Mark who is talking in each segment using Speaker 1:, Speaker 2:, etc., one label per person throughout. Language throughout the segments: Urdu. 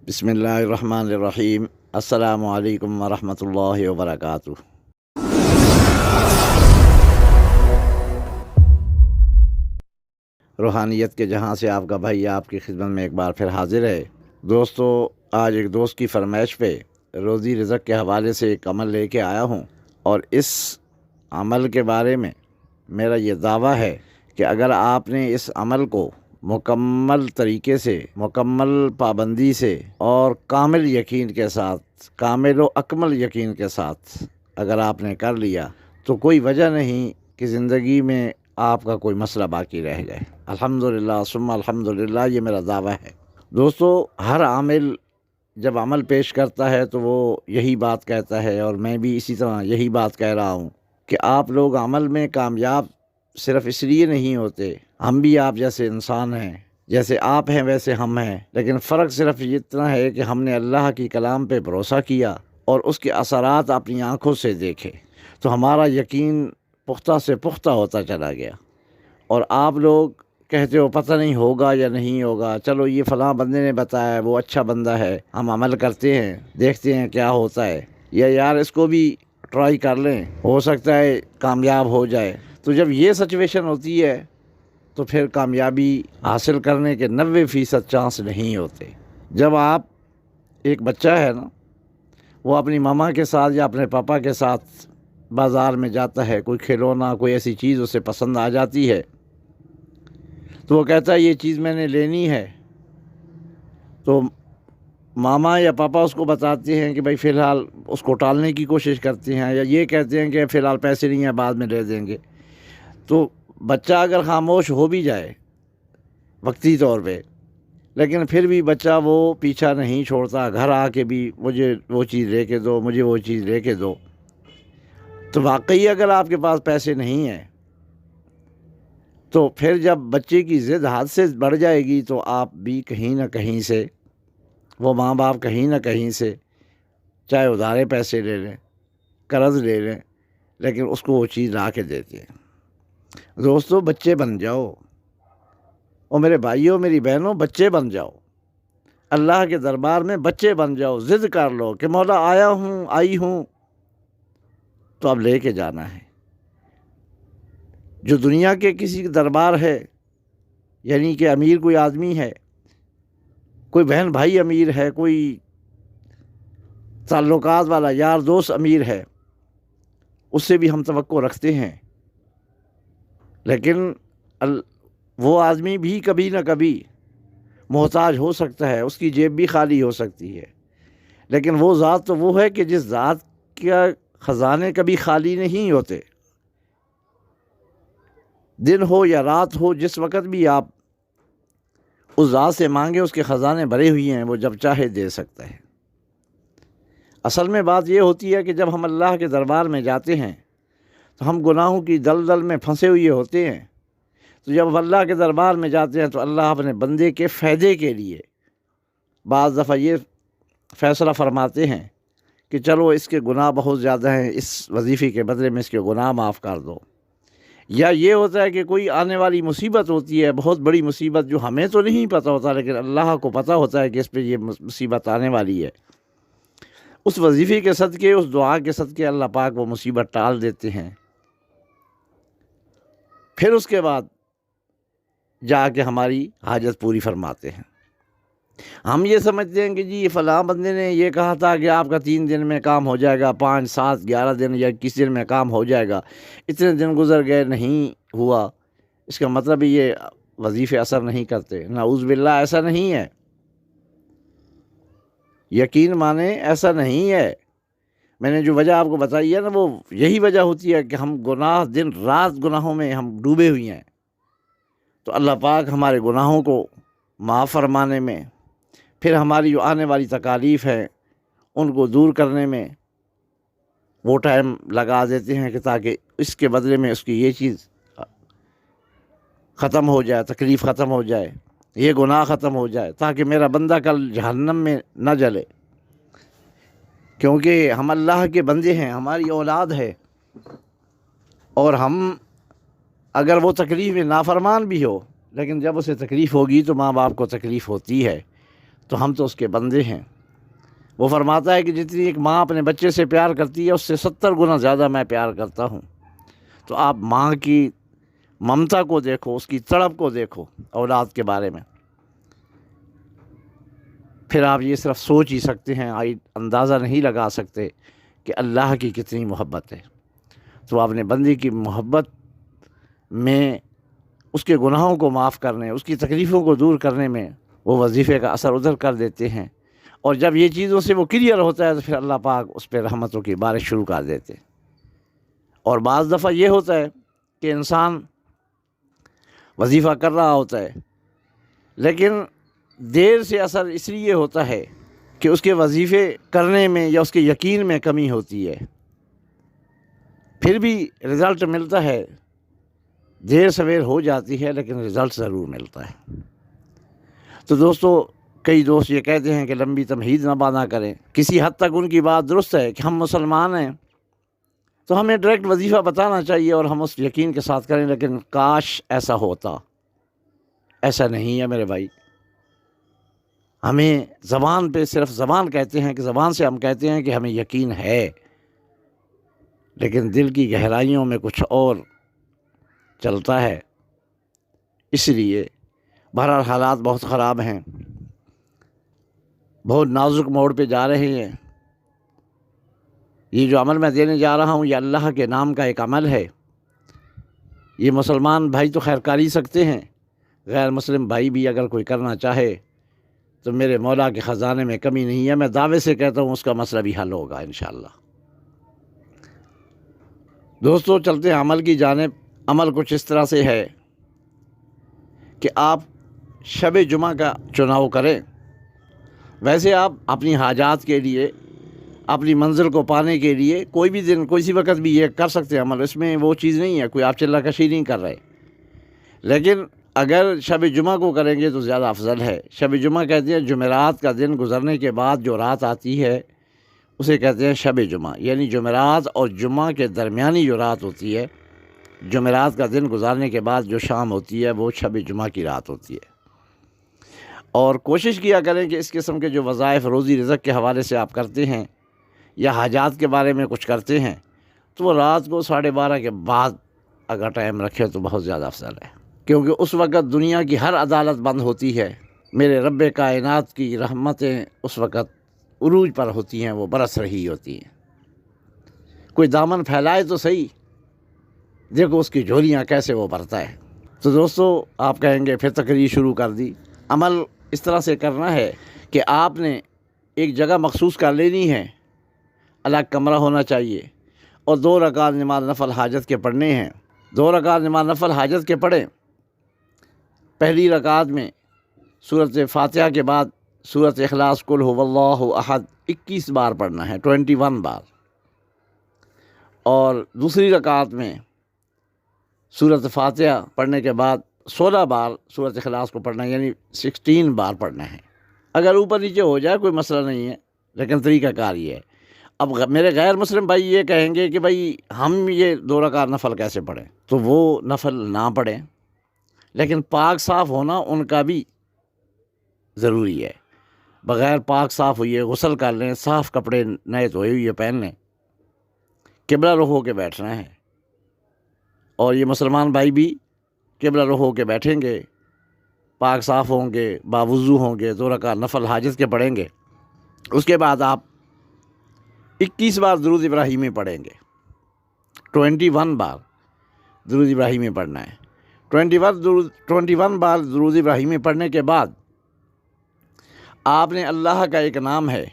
Speaker 1: بسم اللہ الرحمن الرحیم۔ السلام علیکم ورحمۃ اللہ وبرکاتہ۔ روحانیت کے جہاں سے آپ کا بھائی آپ کی خدمت میں ایک بار پھر حاضر ہے۔ دوستو، آج ایک دوست کی فرمائش پہ روزی رزق کے حوالے سے ایک عمل لے کے آیا ہوں، اور اس عمل کے بارے میں میرا یہ دعویٰ ہے کہ اگر آپ نے اس عمل کو مکمل طریقے سے، مکمل پابندی سے اور کامل یقین کے ساتھ، کامل و اکمل یقین کے ساتھ اگر آپ نے کر لیا تو کوئی وجہ نہیں کہ زندگی میں آپ کا کوئی مسئلہ باقی رہ جائے۔ الحمدللہ ثم الحمدللہ، یہ میرا دعویٰ ہے۔ دوستو، ہر عامل جب عمل پیش کرتا ہے تو وہ یہی بات کہتا ہے، اور میں بھی اسی طرح یہی بات کہہ رہا ہوں کہ آپ لوگ عمل میں کامیاب صرف اس لیے نہیں ہوتے، ہم بھی آپ جیسے انسان ہیں، جیسے آپ ہیں ویسے ہم ہیں، لیکن فرق صرف اتنا ہے کہ ہم نے اللہ کی کلام پہ بھروسہ کیا اور اس کے اثرات اپنی آنکھوں سے دیکھے تو ہمارا یقین پختہ سے پختہ ہوتا چلا گیا۔ اور آپ لوگ کہتے ہو پتہ نہیں ہوگا یا نہیں ہوگا، چلو یہ فلاں بندے نے بتایا وہ اچھا بندہ ہے، ہم عمل کرتے ہیں، دیکھتے ہیں کیا ہوتا ہے، یا یار اس کو بھی ٹرائی کر لیں، ہو سکتا ہے کامیاب ہو جائے۔ تو جب یہ سچویشن ہوتی ہے تو پھر کامیابی حاصل کرنے کے 90% چانس نہیں ہوتے۔ جب آپ ایک بچہ ہے نا، وہ اپنی ماما کے ساتھ یا اپنے پاپا کے ساتھ بازار میں جاتا ہے، کوئی کھلونا، کوئی ایسی چیز اسے پسند آ جاتی ہے تو وہ کہتا ہے یہ چیز میں نے لینی ہے، تو ماما یا پاپا اس کو بتاتے ہیں کہ بھائی فی الحال اس کو ٹالنے کی کوشش کرتے ہیں، یا یہ کہتے ہیں کہ فی الحال پیسے نہیں ہیں، بعد میں لے دیں گے۔ تو بچہ اگر خاموش ہو بھی جائے وقتی طور پہ، لیکن پھر بھی بچہ وہ پیچھا نہیں چھوڑتا، گھر آ کے بھی مجھے وہ چیز لے کے دو، مجھے وہ چیز لے کے دو۔ تو واقعی اگر آپ کے پاس پیسے نہیں ہیں تو پھر جب بچے کی ضد حد سے بڑھ جائے گی تو آپ بھی کہیں نہ کہیں سے، وہ ماں باپ کہیں نہ کہیں سے، چاہے ادھارے پیسے لے لیں، قرض لے لیں، لیکن اس کو وہ چیز لا کے دیتے ہیں۔ دوستو، بچے بن جاؤ، اور میرے بھائیوں میری بہنوں، بچے بن جاؤ، اللہ کے دربار میں بچے بن جاؤ، ضد کر لو کہ مولا آیا ہوں، آئی ہوں، تو اب لے کے جانا ہے۔ جو دنیا کے کسی کا دربار ہے، یعنی کہ امیر کوئی آدمی ہے، کوئی بہن بھائی امیر ہے، کوئی تعلقات والا یار دوست امیر ہے، اس سے بھی ہم توقع رکھتے ہیں، لیکن وہ آدمی بھی کبھی نہ کبھی محتاج ہو سکتا ہے، اس کی جیب بھی خالی ہو سکتی ہے، لیکن وہ ذات تو وہ ہے کہ جس ذات کا خزانے کبھی خالی نہیں ہوتے۔ دن ہو یا رات ہو، جس وقت بھی آپ اس ذات سے مانگے، اس کے خزانے بھرے ہوئے ہیں، وہ جب چاہے دے سکتا ہے۔ اصل میں بات یہ ہوتی ہے کہ جب ہم اللہ کے دربار میں جاتے ہیں تو ہم گناہوں کی دلدل میں پھنسے ہوئے ہوتے ہیں، تو جب ہم اللہ کے دربار میں جاتے ہیں تو اللہ اپنے بندے کے فائدے کے لیے بعض دفعہ یہ فیصلہ فرماتے ہیں کہ چلو اس کے گناہ بہت زیادہ ہیں، اس وظیفے کے بدلے میں اس کے گناہ معاف کر دو۔ یا یہ ہوتا ہے کہ کوئی آنے والی مصیبت ہوتی ہے، بہت بڑی مصیبت، جو ہمیں تو نہیں پتہ ہوتا لیکن اللہ کو پتہ ہوتا ہے کہ اس پہ یہ مصیبت آنے والی ہے۔ اس وظیفے کے صدقے، اس دعا کے صدقے اللہ پاک وہ مصیبت ٹال دیتے ہیں۔ پھر اس کے بعد جا کے ہماری حاجت پوری فرماتے ہیں۔ ہم یہ سمجھتے ہیں کہ جی فلاں بندے نے یہ کہا تھا کہ آپ کا 3 دن میں کام ہو جائے گا، 5، 7، 11 دن یا 21 دن میں کام ہو جائے گا، اتنے دن گزر گئے نہیں ہوا، اس کا مطلب یہ وظیفے اثر نہیں کرتے۔ نعوذ باللہ، ایسا نہیں ہے، یقین مانے ایسا نہیں ہے۔ میں نے جو وجہ آپ کو بتائی ہے نا، وہ یہی وجہ ہوتی ہے کہ ہم گناہ، دن رات گناہوں میں ہم ڈوبے ہوئے ہیں، تو اللہ پاک ہمارے گناہوں کو معاف فرمانے میں، پھر ہماری جو آنے والی تکالیف ہیں ان کو دور کرنے میں وہ ٹائم لگا دیتے ہیں کہ تاکہ اس کے بدلے میں اس کی یہ چیز ختم ہو جائے، تکلیف ختم ہو جائے، یہ گناہ ختم ہو جائے، تاکہ میرا بندہ کل جہنم میں نہ جلے۔ کیونکہ ہم اللہ کے بندے ہیں، ہماری اولاد ہے، اور ہم اگر وہ تکلیف میں نافرمان بھی ہو، لیکن جب اسے تکلیف ہوگی تو ماں باپ کو تکلیف ہوتی ہے، تو ہم تو اس کے بندے ہیں۔ وہ فرماتا ہے کہ جتنی ایک ماں اپنے بچے سے پیار کرتی ہے اس سے 70 گنا زیادہ میں پیار کرتا ہوں۔ تو آپ ماں کی ممتا کو دیکھو، اس کی تڑپ کو دیکھو اولاد کے بارے میں، پھر آپ یہ صرف سوچ ہی سکتے ہیں، اندازہ نہیں لگا سکتے کہ اللہ کی کتنی محبت ہے۔ تو اپنے بندے کی محبت میں اس کے گناہوں کو معاف کرنے، اس کی تکلیفوں کو دور کرنے میں وہ وظیفے کا اثر ادھر کر دیتے ہیں، اور جب یہ چیزوں سے وہ کلیئر ہوتا ہے تو پھر اللہ پاک اس پہ رحمتوں کی بارش شروع کر دیتے ہیں۔ اور بعض دفعہ یہ ہوتا ہے کہ انسان وظیفہ کر رہا ہوتا ہے لیکن دیر سے اثر اس لیے ہوتا ہے کہ اس کے وظیفے کرنے میں یا اس کے یقین میں کمی ہوتی ہے، پھر بھی رزلٹ ملتا ہے، دیر سویر ہو جاتی ہے لیکن رزلٹ ضرور ملتا ہے۔ تو دوستو، کئی دوست یہ کہتے ہیں کہ لمبی تمہید نہ باندھا کریں، کسی حد تک ان کی بات درست ہے کہ ہم مسلمان ہیں تو ہمیں ڈائریکٹ وظیفہ بتانا چاہیے اور ہم اس یقین کے ساتھ کریں، لیکن کاش ایسا ہوتا۔ ایسا نہیں ہے میرے بھائی، ہمیں زبان پہ صرف زبان کہتے ہیں کہ زبان سے ہم کہتے ہیں کہ ہمیں یقین ہے، لیکن دل کی گہرائیوں میں کچھ اور چلتا ہے۔ اس لیے بہرحال حالات بہت خراب ہیں، بہت نازک موڑ پہ جا رہے ہیں۔ یہ جو عمل میں دینے جا رہا ہوں یہ اللہ کے نام کا ایک عمل ہے، یہ مسلمان بھائی تو خیر کر ہی سکتے ہیں، غیر مسلم بھائی بھی اگر کوئی کرنا چاہے تو میرے مولا کے خزانے میں کمی نہیں ہے، میں دعوے سے کہتا ہوں اس کا مسئلہ بھی حل ہوگا انشاءاللہ۔ دوستو، چلتے ہیں عمل کی جانب۔ عمل کچھ اس طرح سے ہے کہ آپ شب جمعہ کا چناؤ کریں۔ ویسے آپ اپنی حاجات کے لیے، اپنی منزل کو پانے کے لیے کوئی بھی دن، کوئی سی وقت بھی یہ کر سکتے ہیں عمل، اس میں وہ چیز نہیں ہے، کوئی آپ چلہ کشی نہیں کر رہے، لیکن اگر شب جمعہ کو کریں گے تو زیادہ افضل ہے۔ شب جمعہ کہتے ہیں جمعرات کا دن گزرنے کے بعد جو رات آتی ہے اسے کہتے ہیں شب جمعہ، یعنی جمعرات اور جمعہ کے درمیانی جو رات ہوتی ہے، جمعرات کا دن گزارنے کے بعد جو شام ہوتی ہے وہ شب جمعہ کی رات ہوتی ہے۔ اور کوشش کیا کریں کہ اس قسم کے جو وظائف روزی رزق کے حوالے سے آپ کرتے ہیں یا حاجات کے بارے میں کچھ کرتے ہیں تو وہ رات کو 12:30 کے بعد اگر ٹائم رکھے تو بہت زیادہ افضل ہے، کیونکہ اس وقت دنیا کی ہر عدالت بند ہوتی ہے، میرے رب کائنات کی رحمتیں اس وقت عروج پر ہوتی ہیں، وہ برس رہی ہوتی ہیں۔ کوئی دامن پھیلائے تو صحیح، دیکھو اس کی جھولیاں کیسے وہ بھرتا ہے۔ تو دوستو، آپ کہیں گے پھر تقریر شروع کر دی۔ عمل اس طرح سے کرنا ہے کہ آپ نے ایک جگہ مخصوص کر لینی ہے، الگ کمرہ ہونا چاہیے، اور 2 رکعت نماز نفل حاجت کے پڑھنے ہیں۔ 2 رکعت نماز نفل حاجت کے پڑھیں۔ پہلی رکعت میں سورۃ فاتحہ کے بعد سورۃ اخلاص قل هو اللہ احد 21 بار پڑھنا ہے، 21 بار، اور دوسری رکعت میں سورۃ فاتحہ پڑھنے کے بعد 16 بار سورۃ اخلاص کو پڑھنا ہے، یعنی 16 بار پڑھنا ہے۔ اگر اوپر نیچے ہو جائے کوئی مسئلہ نہیں ہے، لیکن طریقہ کار یہ ہے۔ اب میرے غیر مسلم بھائی یہ کہیں گے کہ بھائی ہم یہ 2 رکعت نفل کیسے پڑھیں، تو وہ نفل نہ پڑھیں، لیکن پاک صاف ہونا ان کا بھی ضروری ہے۔ بغیر پاک صاف ہوئے غسل کر لیں، صاف کپڑے نئے دھوئے ہوئے پہن لیں، قبلہ رخ ہو کے بیٹھنا ہے، اور یہ مسلمان بھائی بھی قبلہ رخ ہو کے بیٹھیں گے، پاک صاف ہوں گے، باوضو ہوں گے، 2 رکعت نفل حاجت کے پڑھیں گے۔ اس کے بعد آپ 21 بار درود ابراہیمی پڑھیں گے، 21 بار درود ابراہیمی پڑھنا ہے۔ 21 بار درود ابراہیمی پڑھنے کے بعد آپ نے اللہ کا ایک نام ہے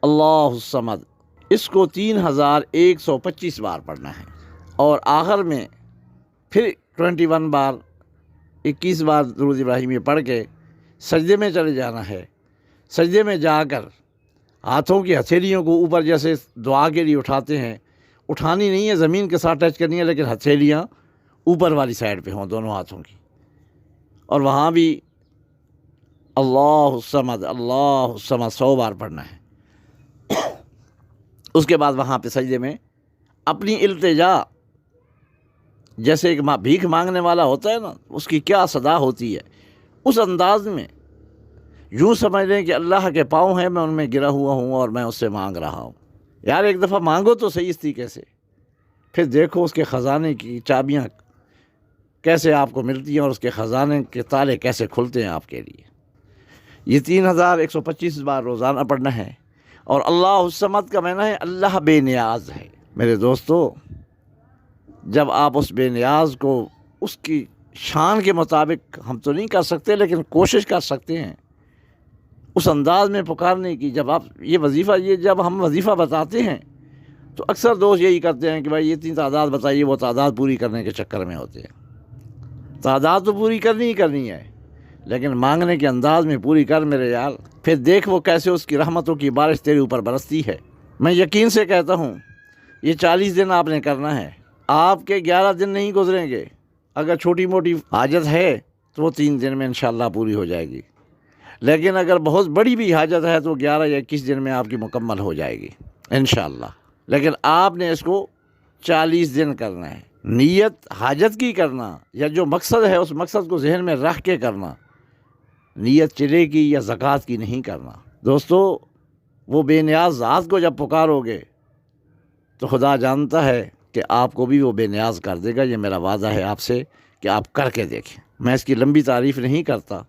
Speaker 1: اللہ الصمد، اس کو 3125 بار پڑھنا ہے، اور آخر میں پھر 21 بار 21 بار درود ابراہیمی پڑھ کے سجدے میں چلے جانا ہے۔ سجدے میں جا کر ہاتھوں کی ہتھیلیوں کو اوپر جیسے دعا کے لیے اٹھاتے ہیں، اٹھانی نہیں ہے، زمین کے ساتھ ٹچ کرنی ہے، لیکن ہتھیلیاں اوپر والی سائڈ پہ ہوں دونوں ہاتھوں کی، اور وہاں بھی اللہ الصمد 100 بار پڑھنا ہے۔ اس کے بعد وہاں پہ سجدے میں اپنی التجا، جیسے ایک بھیک مانگنے والا ہوتا ہے نا، اس کی کیا صدا ہوتی ہے، اس انداز میں یوں سمجھ لیں کہ اللہ کے پاؤں ہیں، میں ان میں گرا ہوا ہوں اور میں اس سے مانگ رہا ہوں۔ یار ایک دفعہ مانگو تو صحیح اس طریقے سے، پھر دیکھو اس کے خزانے کی چابیاں کیسے آپ کو ملتی ہیں اور اس کے خزانے کے تالے کیسے کھلتے ہیں آپ کے لیے۔ یہ 3125 بار روزانہ پڑھنا ہے، اور اللہ الصمد کا معنی ہے اللہ بے نیاز ہے۔ میرے دوستو، جب آپ اس بے نیاز کو اس کی شان کے مطابق، ہم تو نہیں کر سکتے لیکن کوشش کر سکتے ہیں اس انداز میں پکارنے کی۔ جب آپ یہ وظیفہ، جب ہم وظیفہ بتاتے ہیں تو اکثر دوست یہی کرتے ہیں کہ بھائی یہ اتنی تعداد بتائیے، وہ تعداد پوری کرنے کے چکر میں ہوتے ہیں۔ تعداد تو پوری کرنی ہی کرنی ہے، لیکن مانگنے کے انداز میں پوری کر میرے یار، پھر دیکھ وہ کیسے اس کی رحمتوں کی بارش تیرے اوپر برستی ہے۔ میں یقین سے کہتا ہوں یہ 40 دن آپ نے کرنا ہے، آپ کے 11 دن نہیں گزریں گے۔ اگر چھوٹی موٹی حاجت ہے تو وہ 3 دن میں انشاءاللہ پوری ہو جائے گی، لیکن اگر بہت بڑی بھی حاجت ہے تو 11 یا 21 دن میں آپ کی مکمل ہو جائے گی انشاءاللہ۔ لیکن آپ نے اس کو 40 دن کرنا ہے۔ نیت حاجت کی کرنا، یا جو مقصد ہے اس مقصد کو ذہن میں رکھ کے کرنا، نیت چلے کی یا زکوٰۃ کی نہیں کرنا۔ دوستو، وہ بے نیاز ذات کو جب پکارو گے تو خدا جانتا ہے کہ آپ کو بھی وہ بے نیاز کر دے گا۔ یہ میرا وعدہ ہے آپ سے کہ آپ کر کے دیکھیں۔ میں اس کی لمبی تعریف نہیں کرتا،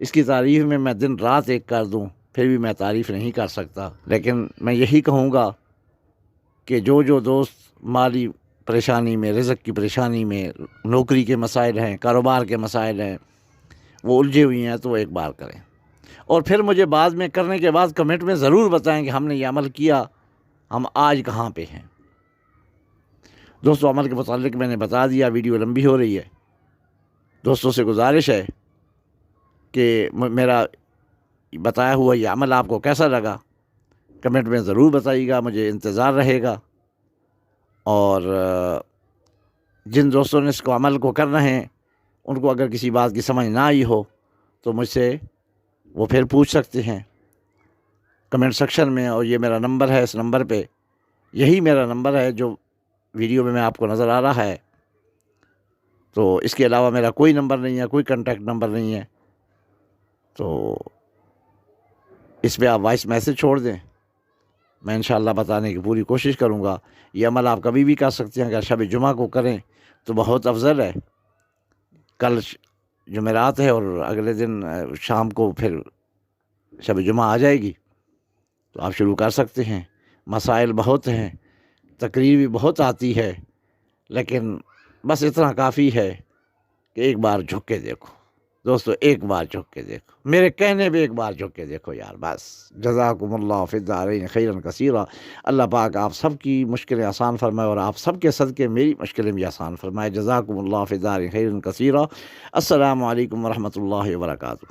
Speaker 1: اس کی تعریف میں دن رات ایک کر دوں پھر بھی میں تعریف نہیں کر سکتا، لیکن میں یہی کہوں گا کہ جو دوست مالی پریشانی میں، رزق کی پریشانی میں، نوکری کے مسائل ہیں، کاروبار کے مسائل ہیں، وہ الجھے ہوئی ہیں، تو وہ ایک بار کریں، اور پھر مجھے بعد میں کرنے کے بعد کمنٹ میں ضرور بتائیں کہ ہم نے یہ عمل کیا، ہم آج کہاں پہ ہیں۔ دوستو، عمل کے متعلق میں نے بتا دیا، ویڈیو لمبی ہو رہی ہے۔ دوستوں سے گزارش ہے کہ میرا بتایا ہوا یہ عمل آپ کو کیسا لگا، کمنٹ میں ضرور بتائیے گا، مجھے انتظار رہے گا۔ اور جن دوستوں نے اس کو عمل کو کرنا ہے، ان کو اگر کسی بات کی سمجھ نہ آئی ہو تو مجھ سے وہ پھر پوچھ سکتے ہیں کمنٹ سیکشن میں، اور یہ میرا نمبر ہے، اس نمبر پہ، یہی میرا نمبر ہے جو ویڈیو میں آپ کو نظر آ رہا ہے۔ تو اس کے علاوہ میرا کوئی نمبر نہیں ہے، کوئی کنٹیکٹ نمبر نہیں ہے، تو اس پہ آپ وائس میسج چھوڑ دیں، میں انشاءاللہ بتانے کی پوری کوشش کروں گا۔ یہ عمل آپ کبھی بھی کر سکتے ہیں، اگر شب جمعہ کو کریں تو بہت افضل ہے۔ کل جمعرات ہے اور اگلے دن شام کو پھر شب جمعہ آ جائے گی، تو آپ شروع کر سکتے ہیں۔ مسائل بہت ہیں، تقریر بھی بہت آتی ہے، لیکن بس اتنا کافی ہے کہ ایک بار جھک کے دیکھو دوستو، ایک بار جھک کے دیکھو، میرے کہنے پہ ایک بار جھک کے دیکھو یار، بس۔ جزاکم اللہ فی الدارین خیرا کثیرا۔ اللہ پاک آپ سب کی مشکلیں آسان فرمائے، اور آپ سب کے صدقے میری مشکلیں بھی آسان فرمائے۔ جزاکم اللہ فی الدارین خیرا کثیرا۔ السلام علیکم ورحمۃ اللہ وبرکاتہ۔